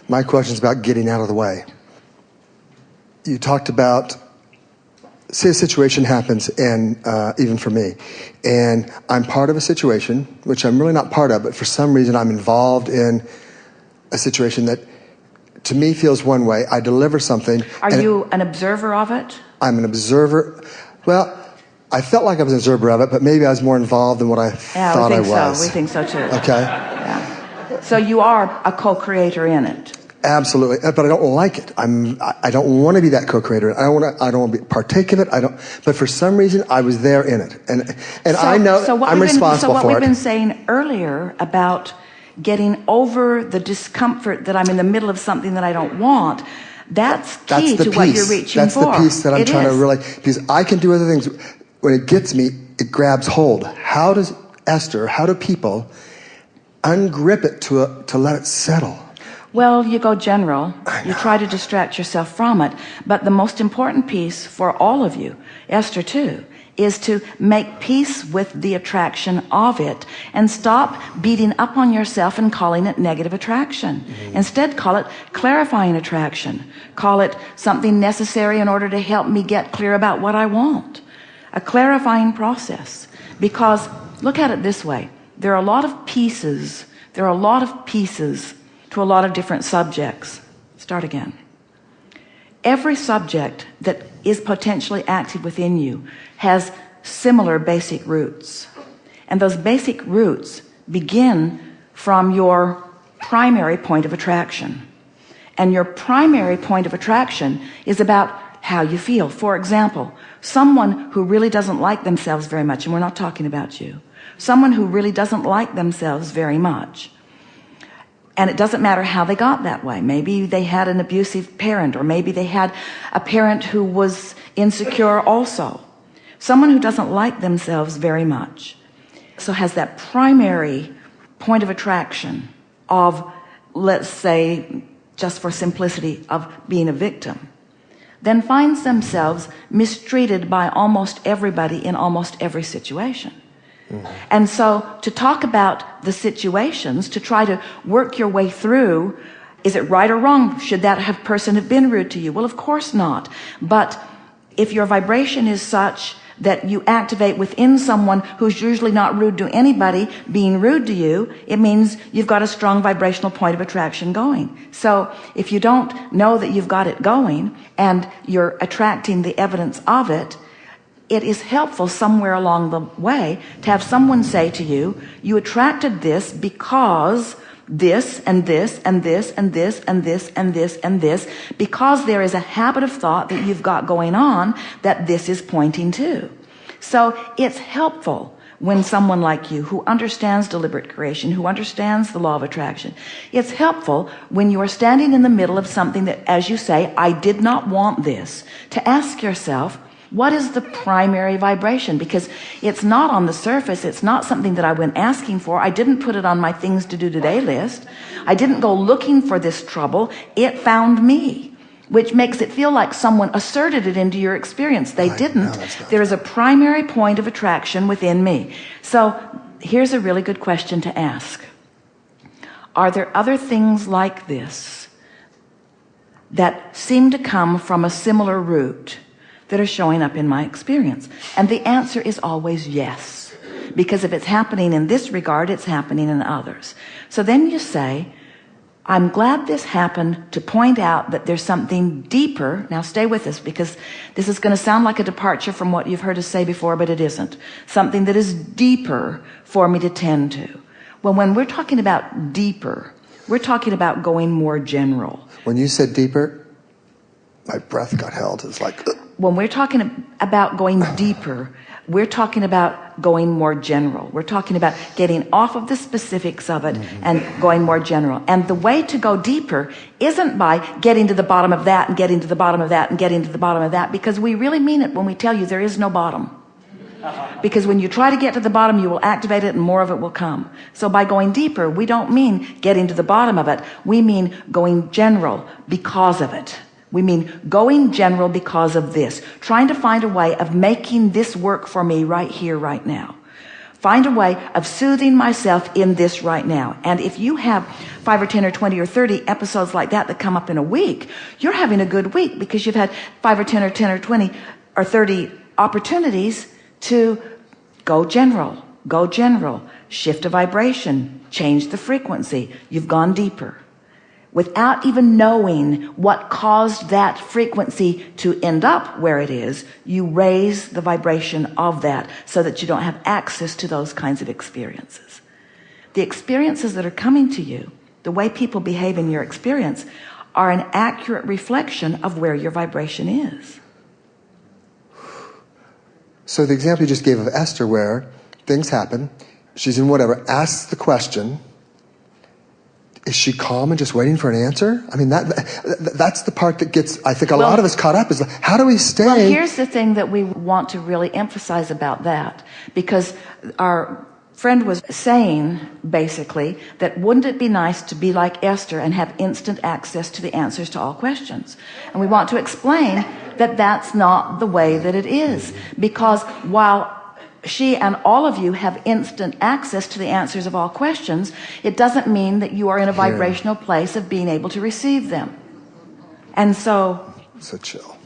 My question is about getting out of the way. You talked about, say a situation happens, and even for me, and I'm part of a situation, which I'm really not part of, but for some reason I'm involved in a situation that to me feels one way. I deliver something. Are you an observer of it? I'm an observer. Well, I felt like I was an observer of it, but maybe I was more involved than what I thought I was. We think so too. Okay. Yeah. So you are a co-creator in it. Absolutely, but I don't like it. I don't want to be that co-creator. I don't want to partake of it. But for some reason, I was there in it, and I know I'm responsible for it. So what we've been saying earlier about getting over the discomfort that I'm in the middle of something that I don't want, that's key to what you're reaching for. That's the piece that I'm trying to really, because I can do other things. When it gets me, it grabs hold. How does Esther? How do people ungrip it to let it settle? Well, you go general. You try to distract yourself from it. But the most important piece for all of you, Esther too, is to make peace with the attraction of it and stop beating up on yourself and calling it negative attraction. Instead, call it clarifying attraction. Call it something necessary in order to help me get clear about what I want. A clarifying process. Because look at it this way. There are a lot of pieces. There are a lot of pieces to a lot of different subjects. Start again. Every subject that is potentially active within you has similar basic roots. And those basic roots begin from your primary point of attraction. And your primary point of attraction is about how you feel. For example, someone who really doesn't like themselves very much, and we're not talking about you, someone who really doesn't like themselves very much, and it doesn't matter how they got that way. Maybe they had an abusive parent, or maybe they had a parent who was insecure also. Someone who doesn't like themselves very much, so has that primary point of attraction of, let's say, just for simplicity, of being a victim, then finds themselves mistreated by almost everybody in almost every situation. And so to talk about the situations, to try to work your way through, is it right or wrong? Should that person have been rude to you? Well, of course not. But if your vibration is such that you activate within someone who's usually not rude to anybody being rude to you, it means you've got a strong vibrational point of attraction going. So if you don't know that you've got it going and you're attracting the evidence of it, it is helpful somewhere along the way to have someone say to you, you attracted this because this and this and this and this and this and this and this, because there is a habit of thought that you've got going on that this is pointing to. So it's helpful when someone like you, who understands deliberate creation, who understands the law of attraction, it's helpful when you are standing in the middle of something that, as you say, I did not want this, to ask yourself, what is the primary vibration? Because it's not on the surface. It's not something that I went asking for. I didn't put it on my things to do today list. I didn't go looking for this trouble. It found me, which makes it feel like someone asserted it into your experience. They didn't. There is a primary point of attraction within me. So here's a really good question to ask. Are there other things like this that seem to come from a similar root that are showing up in my experience? And the answer is always yes, because if it's happening in this regard, it's happening in others. So then you say, I'm glad this happened to point out that there's something deeper. Now stay with us, because this is going to sound like a departure from what you've heard us say before, but it isn't. Something that is deeper for me to tend to. Well, when we're talking about deeper, we're talking about going more general. When you said deeper, my breath got held. It's like... When we're talking about going deeper, we're talking about going more general. We're talking about getting off of the specifics of it and going more general. And the way to go deeper isn't by getting to the bottom of that and getting to the bottom of that and getting to the bottom of that, because we really mean it when we tell you there is no bottom. Because when you try to get to the bottom, you will activate it and more of it will come. So by going deeper, we don't mean getting to the bottom of it. We mean going general because of it. We mean going general because of this, trying to find a way of making this work for me right here, right now. find a way of soothing myself in this right now. And if you have 5 or 10 or 20 or 30 episodes like that come up in a week, you're having a good week because you've had 5 or 10 or 10 or 20 or 30 opportunities to go general, shift a vibration, change the frequency. You've gone deeper. Without even knowing what caused that frequency to end up where it is, you raise the vibration of that so that you don't have access to those kinds of experiences. The experiences that are coming to you, the way people behave in your experience, are an accurate reflection of where your vibration is. So the example you just gave of Esther, where things happen, she's in whatever, asks the question, is she calm and just waiting for an answer? I mean, that's the part that gets, I think, a lot of us caught up, is like, how do we stay? Well, here's the thing that we want to really emphasize about that, because our friend was saying, basically, that wouldn't it be nice to be like Esther and have instant access to the answers to all questions? And we want to explain that that's not the way that it is, because while she and all of you have instant access to the answers of all questions, it doesn't mean that you are in a vibrational place of being able to receive them. And so chill.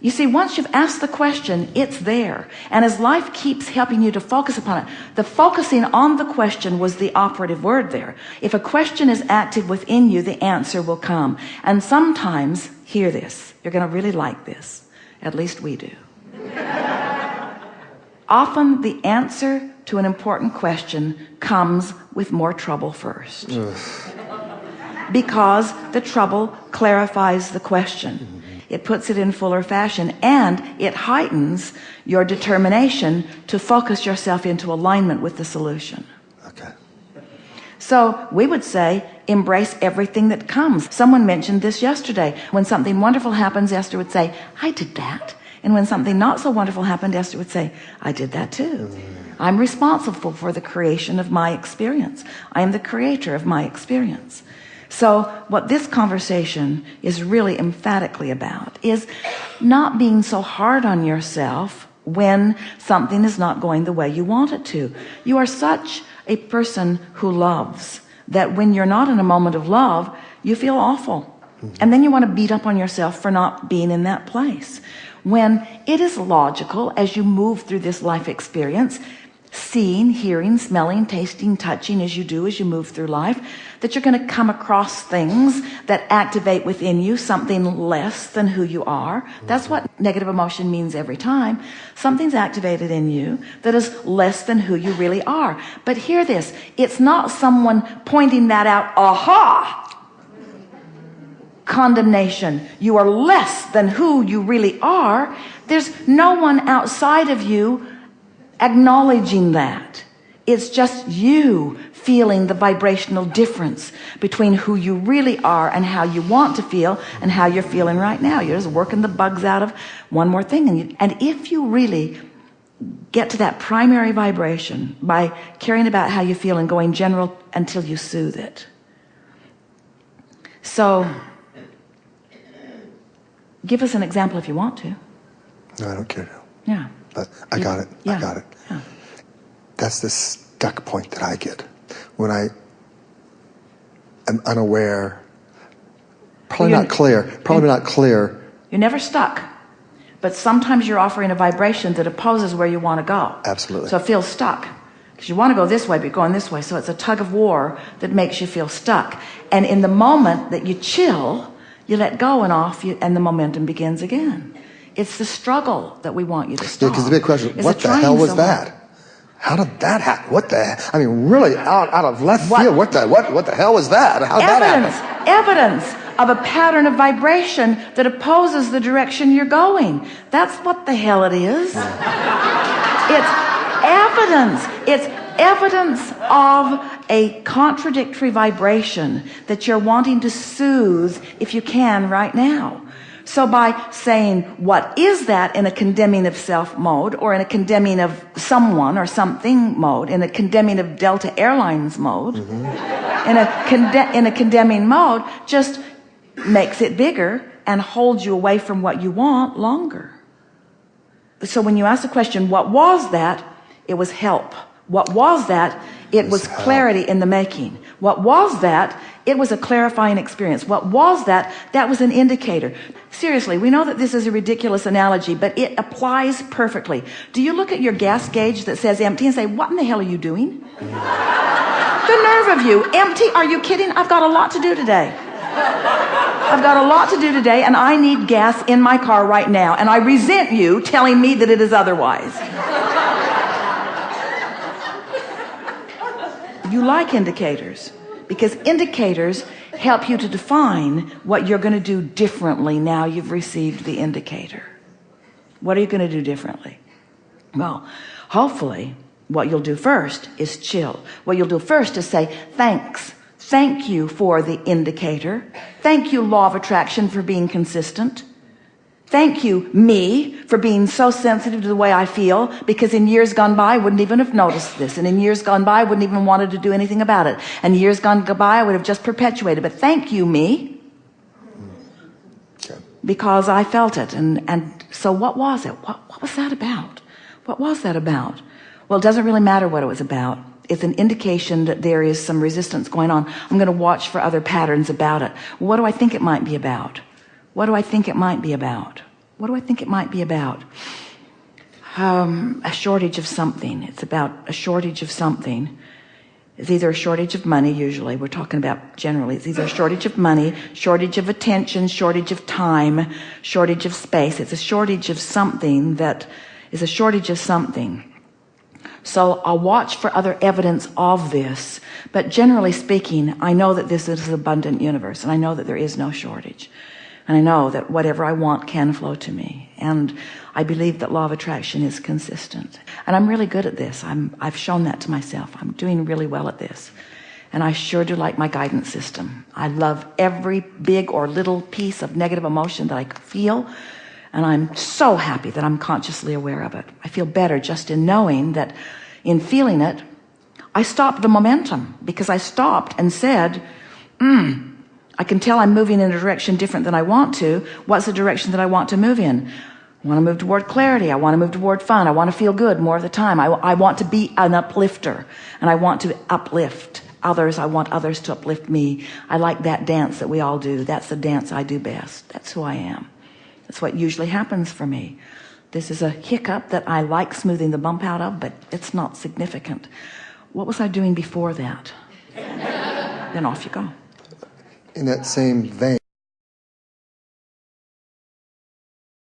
You see, once you've asked the question, it's there. And as life keeps helping you to focus upon it, the focusing on the question was the operative word there. If a question is active within you, the answer will come. And sometimes, hear this, you're going to really like this. At least we do. Often the answer to an important question comes with more trouble first. Because the trouble clarifies the question. It puts it in fuller fashion, and it heightens your determination to focus yourself into alignment with the solution. Okay. So we would say, embrace everything that comes. Someone mentioned this yesterday. When something wonderful happens, Esther would say, I did that. And when something not so wonderful happened, Esther would say, I did that too. I'm responsible for the creation of my experience. I am the creator of my experience. So what this conversation is really emphatically about is not being so hard on yourself when something is not going the way you want it to. You are such a person who loves that when you're not in a moment of love, you feel awful. And then you want to beat up on yourself for not being in that place. When it is logical, as you move through this life experience, seeing, hearing, smelling, tasting, touching, as you do as you move through life, that you're going to come across things that activate within you something less than who you are. That's what negative emotion means every time. Something's activated in you that is less than who you really are. But hear this, it's not someone pointing that out, aha! Condemnation. You are less than who you really are. There's no one outside of you acknowledging that. It's just you feeling the vibrational difference between who you really are and how you want to feel and how you're feeling right now. You're just working the bugs out of one more thing. And if you really get to that primary vibration by caring about how you feel and going general until you soothe it. So give us an example if you want to. No, I don't care now. Yeah. But I got it. Yeah. I got it. Yeah. That's the stuck point that I get when I am unaware. Probably not clear. You're never stuck. But sometimes you're offering a vibration that opposes where you want to go. Absolutely. So it feels stuck. Because you want to go this way, but you're going this way. So it's a tug of war that makes you feel stuck. And in the moment that you chill, you let go and the momentum begins again. It's the struggle that we want you to stop. Yeah, because the big question, what the hell was that? How did that happen? What the? I mean, really, out of left field. What the hell was that? How did that happen? Evidence of a pattern of vibration that opposes the direction you're going. That's what the hell it is. It's evidence. It's evidence of a contradictory vibration that you're wanting to soothe if you can right now. So by saying, what is that, in a condemning of self mode, or in a condemning of someone or something mode, in a condemning of Delta Airlines mode, in a condemning mode, just makes it bigger and holds you away from what you want longer. So when you ask the question, what was that? It was help What was that? It was clarity in the making. What was that? It was a clarifying experience. What was that? That was an indicator. Seriously, we know that this is a ridiculous analogy, but it applies perfectly. Do you look at your gas gauge that says empty and say, what in the hell are you doing? The nerve of you. Empty? Are you kidding? I've got a lot to do today. I've got a lot to do today, and I need gas in my car right now, and I resent you telling me that it is otherwise. You like indicators because indicators help you to define what you're going to do differently now you've received the indicator. What are you going to do differently? Well, hopefully what you'll do first is chill. What you'll do first is say, thanks. Thank you for the indicator. Thank you, law of attraction, for being consistent. Thank you, me, for being so sensitive to the way I feel, because in years gone by, I wouldn't even have noticed this. And in years gone by, I wouldn't even wanted to do anything about it. And years gone by, I would have just perpetuated. But thank you, me, because I felt it. And so what was it? What was that about? What was that about? Well, it doesn't really matter what it was about. It's an indication that there is some resistance going on. I'm going to watch for other patterns about it. What do I think it might be about? What do I think it might be about? What do I think it might be about? A shortage of something. It's about a shortage of something. It's either a shortage of money, usually. We're talking about generally. It's either a shortage of money, shortage of attention, shortage of time, shortage of space. It's a shortage of something that is a shortage of something. So I'll watch for other evidence of this. But generally speaking, I know that this is an abundant universe, and I know that there is no shortage. And I know that whatever I want can flow to me. And I believe that law of attraction is consistent. And I'm really good at this. I've shown that to myself. I'm doing really well at this. And I sure do like my guidance system. I love every big or little piece of negative emotion that I feel. And I'm so happy that I'm consciously aware of it. I feel better just in knowing that in feeling it, I stopped the momentum, because I stopped and said, I can tell I'm moving in a direction different than I want to. What's the direction that I want to move in? I want to move toward clarity. I want to move toward fun. I want to feel good more of the time. I want to be an uplifter, and I want to uplift others. I want others to uplift me. I like that dance that we all do. That's the dance I do best. That's who I am. That's what usually happens for me. This is a hiccup that I like smoothing the bump out of, but it's not significant. What was I doing before that? Then off you go. In that same vein,